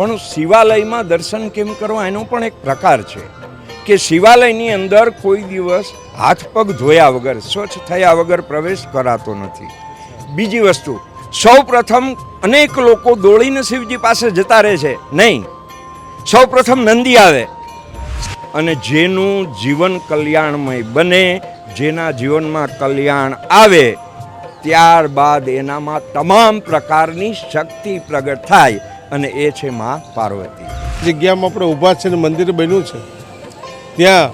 પણ શિવાલયમાં દર્શન કેમ કરવા એનો પણ એક પ્રકાર છે કે શિવાલયની અંદર કોઈ દિવસ હાથ પગ ધોયા વગર, સ્વચ્છ થયા વગર પ્રવેશ કરાતો નથી. બીજી વસ્તુ, સૌ પ્રથમ અનેક લોકો દોડીને શિવજી પાસે જતા રહે છે, નહીં, સૌ પ્રથમ નંદી આવે અને જેનું જીવન કલ્યાણમય બને, જેના જીવનમાં કલ્યાણ આવે, ત્યારબાદ એનામાં તમામ પ્રકારની શક્તિ પ્રગટ થાય અને એ છે મા પાર્વતી. જગ્યામાં આપણે ઊભા છે ને મંદિર બન્યું છે, ત્યાં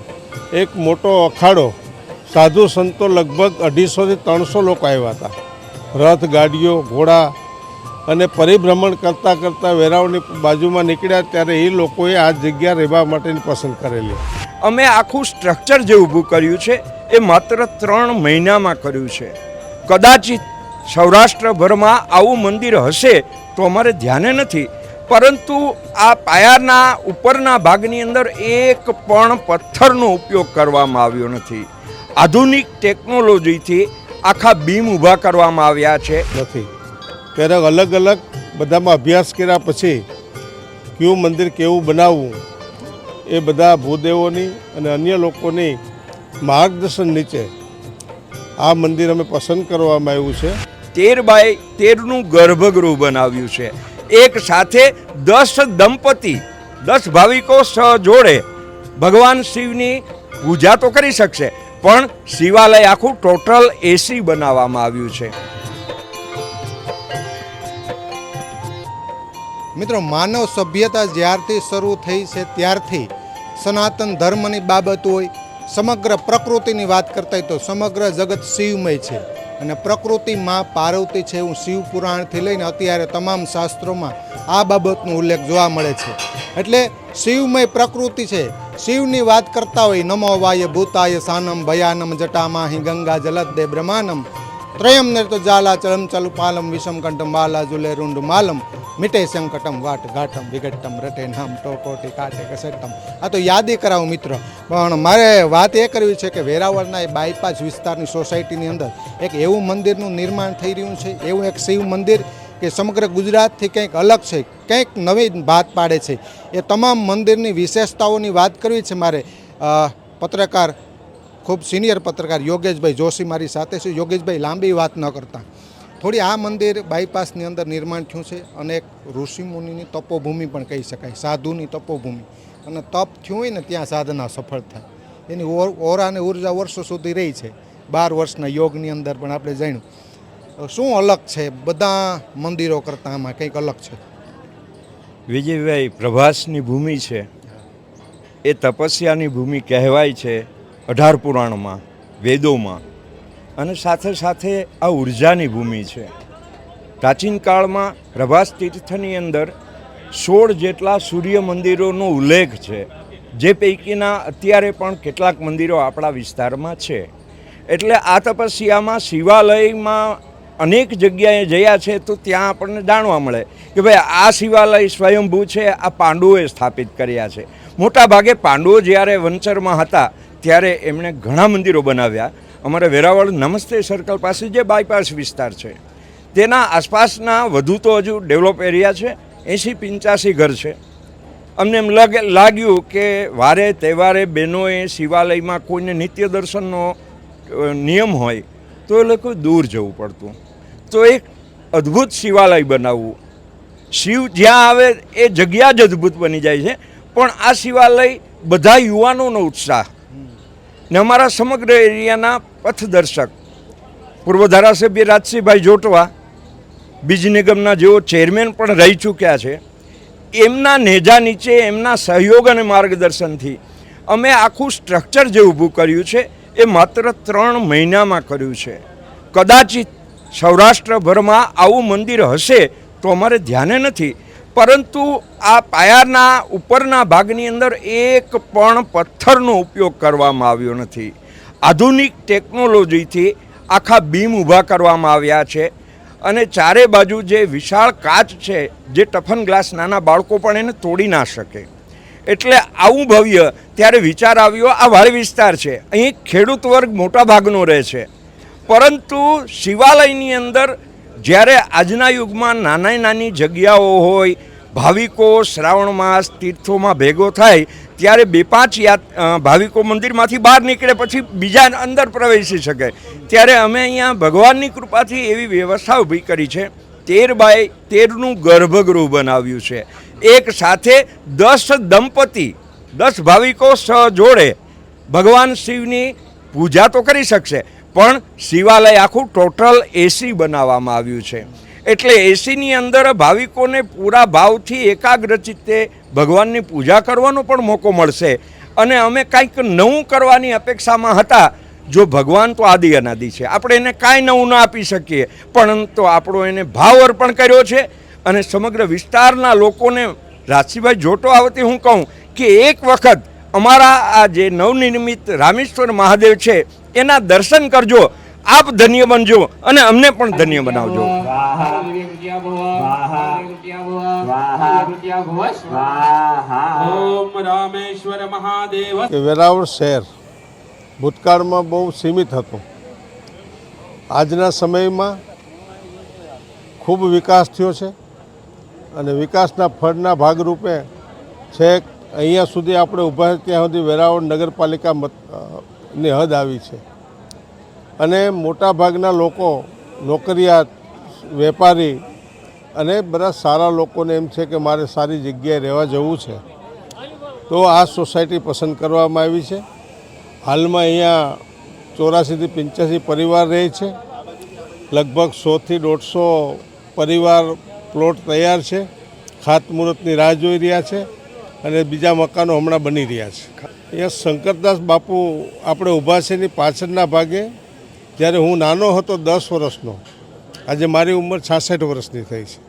એક મોટો અખાડો, સાધુ સંતો લગભગ 250 થી 300 લોકો આવ્યા હતા. રથ, ગાડીઓ, ઘોડા અને પરિભ્રમણ કરતાં કરતાં વેરાવળની બાજુમાં નીકળ્યા ત્યારે એ લોકોએ આ જગ્યા રહેવા માટેની પસંદ કરેલી. અમે આખું સ્ટ્રક્ચર જે ઊભું કર્યું છે એ માત્ર 3 મહિનામાં કર્યું છે. કદાચિત સૌરાષ્ટ્રભરમાં આવું મંદિર હશે તો અમારે ધ્યાને નથી, પરંતુ આ પાયાના ઉપરના ભાગની અંદર એક પણ પથ્થરનો ઉપયોગ કરવામાં આવ્યો નથી. આધુનિક ટેકનોલોજીથી આખા બીમ ઊભા કરવામાં આવ્યા છે. ત્યારે અલગ અલગ બધામાં અભ્યાસ કર્યા પછી કયું મંદિર કેવું બનાવવું એ બધા ભૂદેવોની અને અન્ય લોકોની માર્ગદર્શન નીચે આ મંદિર અમે પસંદ કરવામાં આવ્યું છે. 13x13નું ગર્ભગૃહ બનાવ્યું છે. એક સાથે 10 દંપતી, 10 ભાવિકો સહજોડે ભગવાન શિવની પૂજા તો કરી શકશે, પણ શિવાલય આખું ટોટલ એસી બનાવવામાં આવ્યું છે. મિત્રો, માનવ સભ્યતા જ્યારથી શરૂ થઈ છે ત્યારથી સનાતન ધર્મની બાબત હોય, સમગ્ર પ્રકૃતિની વાત કરતા હોય તો સમગ્ર જગત શિવમય છે અને પ્રકૃતિ માં પાર્વતી છે એવું શિવ પુરાણથી લઈને અત્યારે તમામ શાસ્ત્રોમાં આ બાબતનો ઉલ્લેખ જોવા મળે છે. એટલે શિવમય પ્રકૃતિ છે. શિવની વાત કરતા હોય, નમો વાય ભૂતાય સાનમ ભયાનમ જટામાહી ગંગા જલદ્દે બ્રહ્માનમ ત્રયમ નિર્તો જાલા ચલમ ચલુ પાલમ વિષમ કંઠમ બાલા જુલે રૂંડ માલમ મિટે સંકટમ વાટ ઘાટમ વિઘટમ રટે નામ ટોકોટી કાટે કસટમ. આ તો યાદી કરાવું મિત્રો, પણ મારે વાત એ કરવી છે કે વેરાવળના એ બાયપાસ વિસ્તારની સોસાયટીની અંદર એક એવું મંદિરનું નિર્માણ થઈ રહ્યું છે, એવું એક શિવ મંદિર કે સમગ્ર ગુજરાતથી કંઈક અલગ છે, કંઈક નવી ભાત પાડે છે. એ તમામ મંદિરની વિશેષતાઓની વાત કરવી છે મારે. પત્રકાર, ખૂબ સિનિયર પત્રકાર યોગેશભાઈ જોશી મારી સાથે છે. યોગેશભાઈ, લાંબી વાત ન કરતા થોડી, આ મંદિર બાયપાસની અંદર નિર્માણ થયું છે અને એક ઋષિમુનિની તપોભૂમિ પણ કહી શકાય, સાધુની તપોભૂમિ, અને તપ થયું હોય ને ત્યાં સાધના સફળ થાય. એની ઓરા અને ઉર્જા વર્ષો સુધી રહી છે. 12 વર્ષના યોગની અંદર પણ આપણે જાણ્યું. શું અલગ છે બધા મંદિરો કરતાં? આમાં કંઈક અલગ છે. વિજયભાઈ, પ્રભાસની ભૂમિ છે, એ તપસ્યાની ભૂમિ કહેવાય છે 18 પુરાણમાં, વેદોમાં, અને સાથે સાથે આ ઉર્જાની ભૂમિ છે. પ્રાચીન કાળમાં પ્રભાસ તીર્થની અંદર 16 જેટલા સૂર્ય મંદિરોનો ઉલ્લેખ છે, જે પૈકીના અત્યારે પણ કેટલાક મંદિરો આપણા વિસ્તારમાં છે. એટલે આ તપસ્યામાં શિવાલયમાં અનેક જગ્યાએ જયા છે તો ત્યાં આપણને જાણવા મળે કે ભાઈ આ શિવાલય સ્વયંભૂ છે, આ પાંડવોએ સ્થાપિત કર્યા છે. મોટા ભાગે પાંડવો જ્યારે વનચરમાં હતા ત્યારે એમણે ઘણા મંદિરો બનાવ્યા. અમારે વેરાવળ નમસ્તે સર્કલ પાસે જે બાયપાસ વિસ્તાર છે તેના આસપાસના વધુ તો હજુ ડેવલપ એરિયા છે, 80-85 ઘર છે. અમને એમ લાગ્યું કે વારે તહેવારે બહેનોએ શિવાલયમાં કોઈને નિત્ય દર્શનનો નિયમ હોય તો એ લોકો દૂર જવું પડતું, તો એક અદ્ભુત શિવાલય બનાવવું. શિવ જ્યાં આવે એ જગ્યા જ અદ્ભુત બની જાય છે. પણ આ શિવાલય બધા યુવાનોનો ઉત્સાહ ને અમારા સમગ્ર એરિયાના પથદર્શક પૂર્વ ધારાસભ્ય રાજસિંહભાઈ જોટવા, બીજ નિગમના જેઓ ચેરમેન પણ રહી ચૂક્યા છે, એમના નેજા નીચે એમના સહયોગ અને માર્ગદર્શનથી અમે આખું સ્ટ્રક્ચર જે ઊભું કર્યું છે એ માત્ર 3 મહિનામાં કર્યું છે. કદાચિત સૌરાષ્ટ્રભરમાં આવું મંદિર હશે તો અમારે ધ્યાને નથી, પરંતુ આ પાયાના ઉપરના ભાગની અંદર એક પણ પથ્થરનો ઉપયોગ કરવામાં આવ્યો નથી. આધુનિક ટેકનોલોજીથી આખા બીમ ઊભા કરવામાં આવ્યા છે અને ચારે બાજુ જે વિશાળ કાચ છે, જે ટફન ગ્લાસ, નાના બાળકો પણ એને તોડી ના શકે. એટલે આવું ભવ્ય. ત્યારે વિચાર આવ્યો, આ વાડી વિસ્તાર છે, અહીં ખેડૂત વર્ગ મોટા ભાગનો રહે છે, પરંતુ શિવાલયની અંદર જ્યારે આજના યુગમાં નાની જગ્યાઓ હોય, ભાવિકો શ્રાવણ માસ તીર્થોમાં ભેગો થાય ત્યારે 2-5 ભાવિકો મંદિરમાંથી બહાર નીકળે પછી બીજા અંદર પ્રવેશી શકે. ત્યારે અમે અહીંયા ભગવાનની કૃપાથી એવી વ્યવસ્થા ઊભી કરી છે. 13x13નું ગર્ભગૃહ બનાવ્યું છે. એક સાથે 10 દંપતી 10 ભાવિકો જોડે ભગવાન શિવની પૂજા તો કરી શકશે, પણ શિવાલય આખું ટોટલ એસી બનાવવામાં આવ્યું છે. એટલે એસીની અંદર ભાવિકોને પૂરા ભાવથી એકાગ્રચિત્તે ભગવાનની પૂજા કરવાનો પણ મોકો મળશે. અને અમે કંઈક નવું કરવાની અપેક્ષામાં હતા. જો ભગવાન તો આદિ અનાદિ છે, આપણે એને કાંઈ નવું ના આપી શકીએ, પરંતુ આપણો એને ભાવ અર્પણ કર્યો છે. અને સમગ્ર વિસ્તારના લોકોને રાજસીભાઈ જોટો આવતી હું કહું કે એક વખત અમારા આ જે નવનિર્મિત રામેશ્વર મહાદેવ છે એના દર્શન કરજો, આપ ધન્ય બનજો અને અમને પણ ધન્ય બનાવજો. ઓમ રામેશ્વર મહાદેવ. કે વેરાવળ શહેર ભૂતકાળમાં બહુ સીમિત હતું. આજના સમયમાં ખૂબ વિકાસ થયો છે અને વિકાસના ફળના ભાગરૂપે છેક અહીંયા સુધી આપણે ઊભા છીએ ત્યાં સુધી વેરાવળ નગરપાલિકાની હદ આવી છે. અને મોટાભાગના લોકો નોકરિયાત, વેપારી અને બધા સારા લોકોને એમ છે કે મારે સારી જગ્યાએ રહેવા જવું છે, તો આ સોસાયટી પસંદ કરવામાં આવી છે. હાલમાં અહીંયા 84 થી 85 પરિવાર રહે છે. લગભગ 100 થી 150 પરિવાર પ્લોટ તૈયાર છે, ખાતમુહૂર્તની રાહ જોઈ રહ્યા છે અને બીજા મકાનો હમણાં બની રહ્યા છે. અહીંયા શંકરદાસ બાપુ આપણે ઊભા છે એની પાછળના ભાગે જ્યારે હું નાનો હતો 10 વર્ષનો, આજે મારી ઉંમર 66 વર્ષની થઈ છે,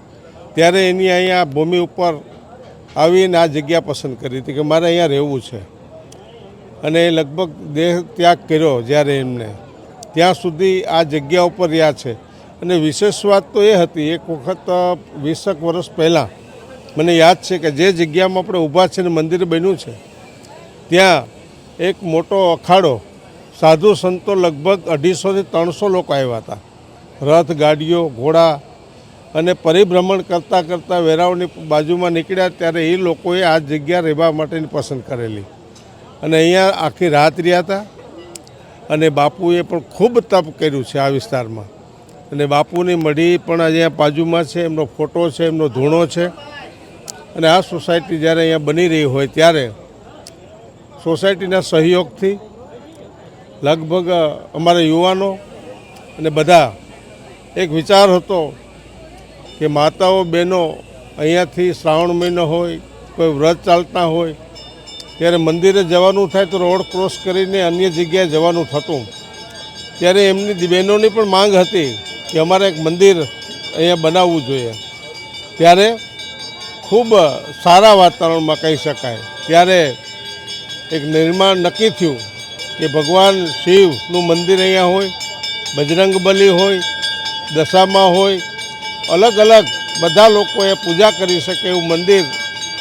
ત્યારે એની અહીંયા ભૂમિ ઉપર આવીને આ જગ્યા પસંદ કરી હતી કે મારે અહીંયા રહેવું છે. અને લગભગ દેહ ત્યાગ કર્યો જ્યારે એમને, ત્યાં સુધી આ જગ્યા ઉપર રહ્યા છે. અને વિશેષ વાત તો એ હતી, એક વખત 20 વર્ષ પહેલાં મને યાદ છે કે જે જગ્યામાં આપણે ઊભા છે ને મંદિર બન્યું છે ત્યાં એક મોટો અખાડો, સાધુ સંતો લગભગ 250 થી 300 લોકો આવ્યા હતા. રથ, ગાડીઓ, ઘોડા અને પરિભ્રમણ કરતાં કરતાં વેરાવળની બાજુમાં નીકળ્યા ત્યારે એ લોકોએ આ જગ્યા રહેવા માટેની પસંદ કરેલી અને અહીંયા આખી રાત રહ્યા હતા. અને બાપુએ પણ ખૂબ તપ કર્યું છે આ વિસ્તારમાં. અને બાપુની મઢી પણ અહીંયા બાજુમાં છે, એમનો ફોટો છે, એમનો ધૂણો છે. અને આ સોસાયટી જ્યારે અહીંયા બની રહી હોય ત્યારે સોસાયટીના સહયોગથી લગભગ અમારા યુવાનો અને બધા એક વિચાર હતો કે માતાઓ બહેનો અહીંયાથી શ્રાવણ મહિનો હોય, કોઈ વ્રત ચાલતા હોય ત્યારે મંદિરે જવાનું થાય તો રોડ ક્રોસ કરીને અન્ય જગ્યાએ જવાનું થતું. ત્યારે એમની બહેનોની પણ માંગ હતી કે અમારે એક મંદિર અહીંયા બનાવવું જોઈએ. ત્યારે ખૂબ સારા વાતાવરણમાં કહી શકાય ત્યારે એક નિર્માણ નક્કી થયું કે ભગવાન શિવનું મંદિર અહીંયા હોય, બજરંગબલી હોય, દશામાં હોય, અલગ અલગ બધા લોકોએ પૂજા કરી શકે એવું મંદિર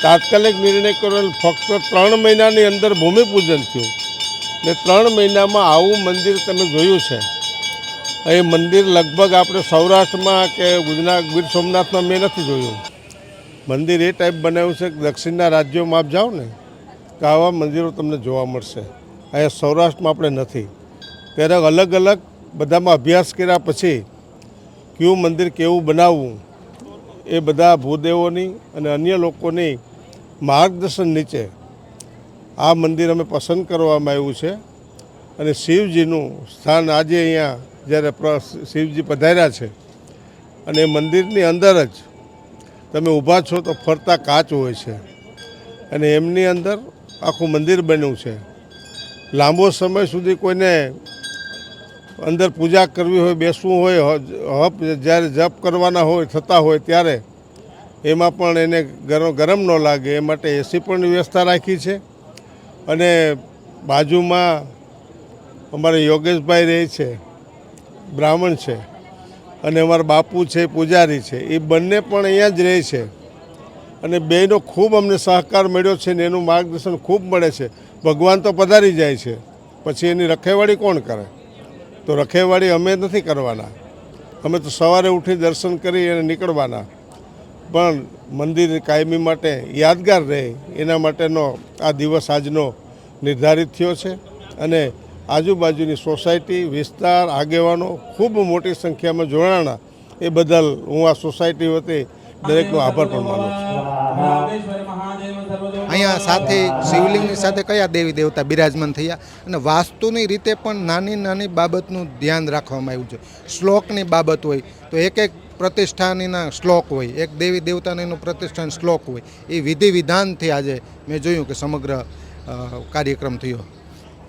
તાત્કાલિક નિર્ણય કરેલ. ફક્ત 3 મહિનાની અંદર ભૂમિપૂજન થયું ને 3 મહિનામાં આવું મંદિર તમે જોયું છે. એ મંદિર લગભગ આપણે સૌરાષ્ટ્રમાં કે ગુજરાત ગીર સોમનાથમાં મેં નથી જોયું. મંદિર એ ટાઈપ બનાવ્યું છે કે દક્ષિણના રાજ્યોમાં આપ જાઓ ને તો આવા મંદિરો તમને જોવા મળશે. અહીંયા સૌરાષ્ટ્રમાં આપણે નથી. ત્યારે અલગ અલગ બધામાં અભ્યાસ કર્યા પછી કયું મંદિર કેવું બનાવવું એ બધા ભૂદેવોની અને અન્ય લોકોની માર્ગદર્શન નીચે આ મંદિર અમે પસંદ કરવામાં આવ્યું છે. અને શિવજીનું સ્થાન આજે અહીંયા જ્યારે શિવજી પધાર્યા છે અને એ મંદિરની અંદર જ તમે ઊભા છો તો ફરતા કાચ હોય છે અને એમની અંદર આખું મંદિર બન્યું છે. લાંબો સમય સુધી કોઈને અંદર પૂજા કરવી હોય, બેસવું હોય, હપ જ્યારે જપ કરવાના હોય થતા હોય ત્યારે એમાં પણ એને ગરમ ન લાગે એ માટે એસી પણ વ્યવસ્થા રાખી છે. અને બાજુમાં અમારે યોગેશભાઈ રહે છે, બ્રાહ્મણ છે, અને અમારા બાપુ છે, પૂજારી છે, એ બંને પણ અહીંયા જ રહે છે. અને બેયનો ખૂબ અમને સહકાર મળ્યો છે ને એનું માર્ગદર્શન ખૂબ મળે છે. ભગવાન તો પધારી જાય છે, પછી એની રખેવાળી કોણ કરે? તો રખેવાળી અમે નથી કરવાના. અમે તો સવારે ઉઠી દર્શન કરી અને નીકળવાના. પણ મંદિર કાયમી માટે યાદગાર રહે એના માટેનો આ દિવસ આજનો નિર્ધારિત થયો છે અને આજુબાજુની સોસાયટી વિસ્તાર આગેવાનો ખૂબ મોટી સંખ્યામાં જોડાણા એ બદલ હું આ સોસાયટી વતી દરેકનો આભાર પણ માનું છું. રામેશ્વર મહાદેવ સર્વલોક અહીંયા સાથે શિવલિંગની સાથે કયા દેવી દેવતા બિરાજમાન થયા અને વાસ્તુની રીતે પણ નાની નાની બાબતનું ધ્યાન રાખવામાં આવ્યું છે. શ્લોકની બાબત હોય તો એક પ્રતિષ્ઠાનીના શ્લોક હોય, એક દેવી દેવતાનું પ્રતિષ્ઠાન શ્લોક હોય, એ વિધિ વિધાનથી આજે મેં જોયું કે સમગ્ર કાર્યક્રમ થયો.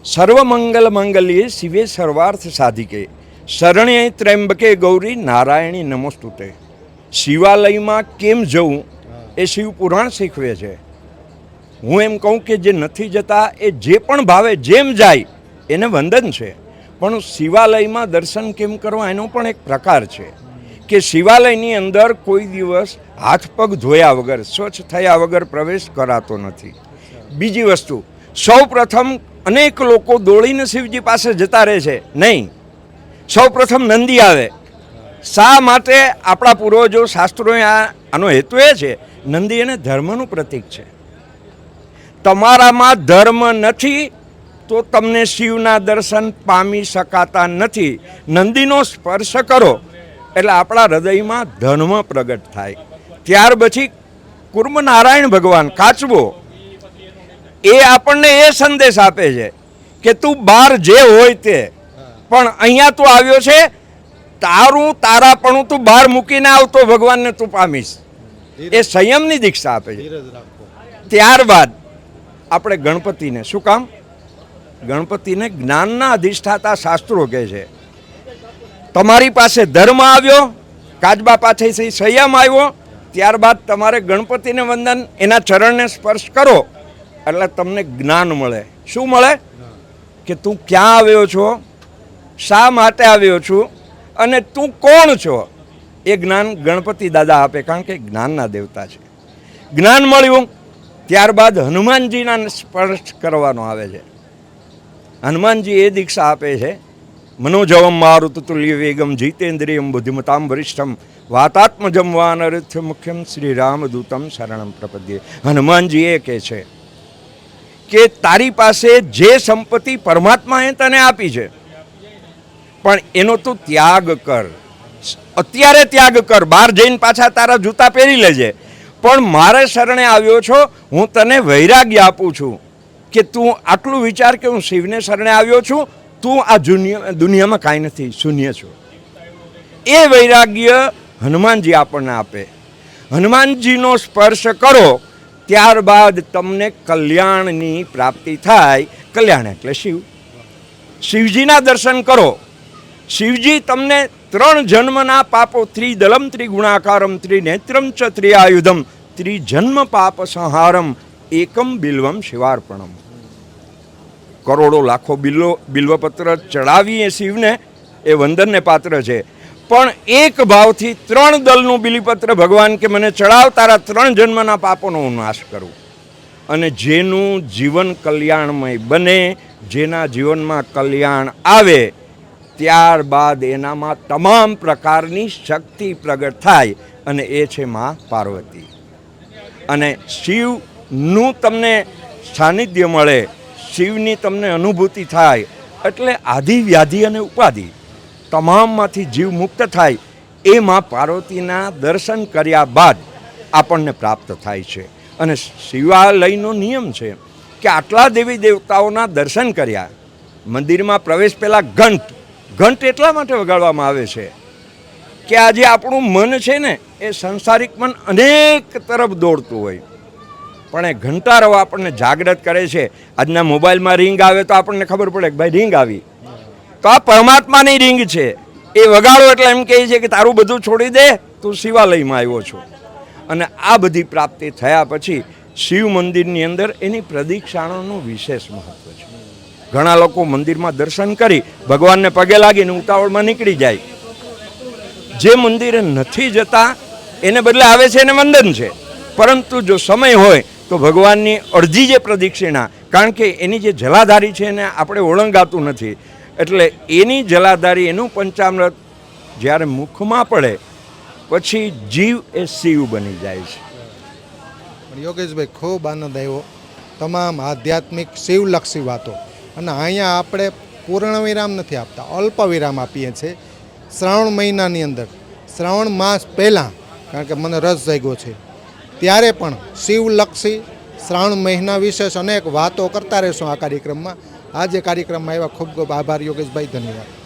સર્વમંગલ મંગલ્યે શિવે સર્વાર્થ સાધિકે શરણ્ય ત્ર્યંબકે ગૌરી નારાયણી નમોસ્તુતે. શિવાલયમાં કેમ જવું એ શિવ પુરાણ શીખવે છે. હું એમ કહું કે જે નથી જતા એ જે પણ ભાવે જેમ જાય એને વંદન છે, પણ શિવાલયમાં દર્શન કેમ કરવા એનો પણ એક પ્રકાર છે કે શિવાલયની અંદર કોઈ દિવસ હાથ પગ ધોયા વગર, સ્વચ્છ થયા વગર પ્રવેશ કરાતો નથી. બીજી વસ્તુ, સૌ પ્રથમ અનેક લોકો દોડીને શિવજી પાસે જતા રહે છે, નહીં, સૌ પ્રથમ નંદી આવે. શા માટે? આપણા પૂર્વજો શાસ્ત્રોએ આનો હેતુ એ છે, નંદી એને ધર્મનું પ્રતીક છે. તમારામાં ધર્મ નથી તો તમને શિવના દર્શન પામી શકાતા નથી. નંદીનો સ્પર્શ કરો એટલે આપણા હૃદયમાં ધર્મ પ્રગટ થાય. ત્યાર પછી કુર્મ નારાયણ ભગવાન કાચબો એ આપણને એ સંદેશ આપે છે કે તું બહાર જે હોય તે, પણ અહીંયા તું આવ્યો છે, તારું તારાપણું તું બહાર મૂકીને આવતો ભગવાનને તું પામીશ. એ સંયમની દીક્ષા આપે છે. ત્યારબાદ આપણે ગણપતિને, શું કામ? ગણપતિને જ્ઞાનના અધિષ્ઠાતા શાસ્ત્રો કહે છે. તમારી પાસે ધર્મ આવ્યો, કાચબા પાસેથી સંયમ આવ્યો, ત્યારબાદ તમારે ગણપતિને વંદન, એના ચરણને સ્પર્શ કરો એટલે તમને જ્ઞાન મળે. શું મળે? કે તું ક્યાં આવ્યો છો, શા માટે આવ્યો છું અને તું કોણ છો. એ જ્ઞાન ગણપતિ દાદા આપે, કારણ કે જ્ઞાનના દેવતા છે. જ્ઞાન મળ્યું ત્યારબાદ હનુમાનજીના સ્પર્શ કરવાનો આવે છે. હનુમાનજી એ દીક્ષા આપે છે, મનોજવમ મારુતતુલ્ય વેગમ જીતેન્દ્રિયમ બુદ્ધિમતામ વરિષ્ઠમ વાતાત્મજમ વાનરથ્ય મુખ્યમ શ્રી રામદૂતમ શરણમ પ્રપદ્યે. હનુમાનજી એ કહે છે કે તારી પાસે જે સંપત્તિ પરમાત્માએ તને આપી છે, પણ એનો તું ત્યાગ કર. અત્યારે ત્યાગ કર, બહાર જઈને પાછા તારા જૂતા પહેરી લેજે, પણ મારે શરણે આવ્યો છો, હું તને વૈરાગ્ય આપું છું કે તું આટલું વિચાર કે હું શિવને શરણે આવ્યો છું, તું આ દુનિયામાં કાંઈ નથી, શૂન્ય છો. એ વૈરાગ્ય હનુમાનજી આપણને આપે. હનુમાનજીનો સ્પર્શ કરો ત્યારબાદ તમને કલ્યાણની પ્રાપ્તિ થાય. કલ્યાણ એટલે શિવ. શિવજીના દર્શન કરો. શિવજી તમને 3 જન્મના પાપો, ત્રિદલમ ત્રિગુણાકારમ ત્રિનેત્રમ ચ ત્રિઆયુધમ ત્રિજન્મ પાપ સંહારમ એકમ બિલ્વમ શિવાર્પણમ. કરોડો લાખો બિલ્વપત્ર ચડાવીએ શિવને, એ વંદનને પાત્ર છે, પણ એક ભાવથી 3 દલનું બિલીપત્ર ભગવાન કે મને ચડાવ, તારા 3 જન્મના પાપોનો હું નાશ કરું. અને જેનું જીવન કલ્યાણમય બને, જેના જીવનમાં કલ્યાણ આવે, ત્યારબાદ એનામાં તમામ પ્રકારની શક્તિ પ્રગટ થાય અને એ છે મા પાર્વતી. અને શિવનું તમને સાનિધ્ય મળે, શિવની તમને અનુભૂતિ થાય એટલે આદિ વ્યાધિ અને ઉપાધિ તમામમાંથી જીવ મુક્ત થાય. એ મા પાર્વતીના દર્શન કર્યા બાદ આપણને પ્રાપ્ત થાય છે. અને શિવાલયનો નિયમ છે કે આટલા દેવી દેવતાઓના દર્શન કર્યા, મંદિરમાં પ્રવેશ પહેલાં ઘંટ એટલા માટે વગાડવામાં આવે છે કે આજે આપણું મન છે ને, એ સંસારિક મન અનેક તરફ દોડતું હોય, પણ એ ઘંટારવ આપણને જાગૃત કરે છે. આજના મોબાઈલમાં રિંગ આવે તો આપણને ખબર પડે કે ભાઈ રિંગ આવી, તો આ પરમાત્માની રિંગ છે. એ વગાડો એટલે એમ કહે છે કે તારું બધું છોડી દે, તું શિવાલયમાં આવ્યો છો. અને આ બધી પ્રાપ્તિ થયા પછી શિવ મંદિરની અંદર એની પ્રદક્ષિણાનું વિશેષ મહત્વ છે. ઘણા લોકો મંદિરમાં દર્શન કરી ભગવાનને પગે લાગીને ઉતાવળમાં નીકળી જાય. જે મંદિરે નથી જતા એને બદલે આવે છે એને વંદન છે, પરંતુ જો સમય હોય તો ભગવાનની અડધી જે પ્રદક્ષિણા, કારણ કે એની જે જલાધારી છે એને આપણે ઓળંગાતું નથી, એટલે એની જલાધારી, એનું પંચામૃત જ્યારે મુખમાં પડે પછી જીવ એ શિવ બની જાય છે. પણ યોગેશભાઈ ખૂબ આનંદ આવ્યો, તમામ આધ્યાત્મિક શિવલક્ષી વાતો. અને અહીંયા આપણે પૂર્ણ વિરામ નથી આપતા, અલ્પ વિરામ આપીએ છીએ. શ્રાવણ મહિનાની અંદર, શ્રાવણ માસ પહેલાં, કારણ કે મને રસ જાગ્યો છે, ત્યારે પણ શિવલક્ષી શ્રાવણ મહિના વિશેષ અનેક વાતો કરતા રહેશું આ કાર્યક્રમમાં. આજે કાર્યક્રમમાં આવ્યા ખૂબ ખૂબ આભાર યોગેશભાઈ, ધન્યવાદ.